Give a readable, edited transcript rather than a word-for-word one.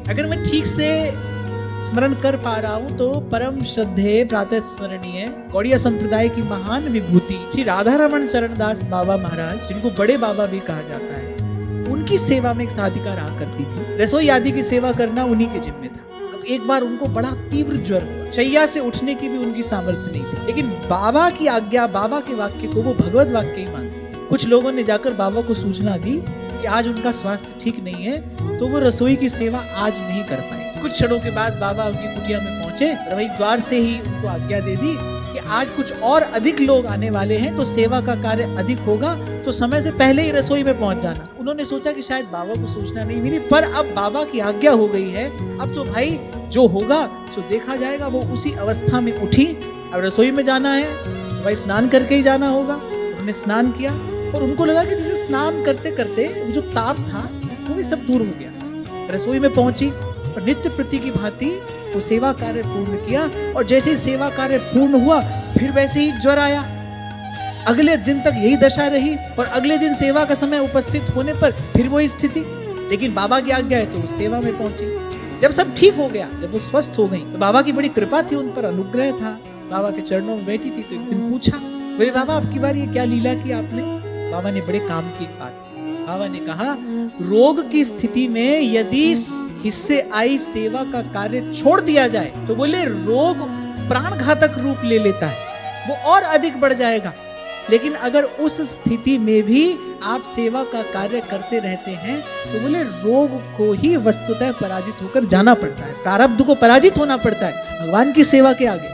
अगर मैं ठीक से स्मरण कर पा रहा हूँ तो परम श्रद्धेय प्रातः स्मरणीय गौड़िया संप्रदाय की महान विभूति श्री राधा रमन चरणदास बाबा महाराज, जिनको बड़े बाबा भी कहा जाता है, उनकी सेवा में एक साधिका रहा करती थी। रसोई आदि की सेवा करना उन्हीं के जिम्मे था। अब एक बार उनको बड़ा तीव्र ज्वर हुआ, शैया से उठने की भी उनकी सामर्थ्य नहीं थी, लेकिन बाबा की आज्ञा, बाबा के वाक्य को वो भगवत वाक्य ही मानती। कुछ लोगों ने जाकर बाबा को सूचना दी कि आज उनका स्वास्थ्य ठीक नहीं है, तो वो रसोई की सेवा आज नहीं कर पाए। कुछ क्षणों के बाद बाबा उनकी कुटिया में पहुंचे और वही द्वार से ही उनको आज्ञा दे दी कि आज कुछ और अधिक लोग आने वाले हैं, तो सेवा का कार्य अधिक होगा, तो समय से पहले ही रसोई में पहुंच जाना। उन्होंने सोचा कि शायद बाबा को सूचना नहीं मिली, पर अब बाबा की आज्ञा हो गई है, अब तो भाई जो होगा सो देखा जाएगा। वो उसी अवस्था में उठी, अब रसोई में जाना है, भाई स्नान करके ही जाना होगा। उन्होंने स्नान किया और उनको लगा कि जैसे स्नान करते करते जो ताप था वो भी सब दूर हो गया। रसोई में पहुंची और नित्य प्रति की भांति वो सेवा कार्य पूर्ण किया, और जैसे ही सेवा कार्य पूर्ण हुआ फिर वैसे ही ज्वर आया। अगले दिन तक यही दशा रही और अगले दिन सेवा का समय उपस्थित होने पर फिर वही स्थिति। लेकिन बाबा की आज्ञा है तो वो सेवा में पहुंची। जब सब ठीक हो गया, जब वो स्वस्थ हो गई, तो बाबा की बड़ी कृपा थी, उन पर अनुग्रह था। बाबा के चरणों में बैठी थी तो एक दिन पूछा, बोले बाबा आपकी बार ये क्या लीला की आपने? बाबा ने बड़े काम की बात, बाबा ने कहा, रोग की स्थिति में यदि हिस्से आई सेवा का कार्य छोड़ दिया जाए तो बोले रोग प्राण घातक रूप ले लेता है, वो और अधिक बढ़ जाएगा। लेकिन अगर उस स्थिति में भी आप सेवा का कार्य करते रहते हैं तो बोले रोग को ही वस्तुतः पराजित होकर जाना पड़ता है, प्रारब्ध को पराजित होना पड़ता है भगवान की सेवा के आगे।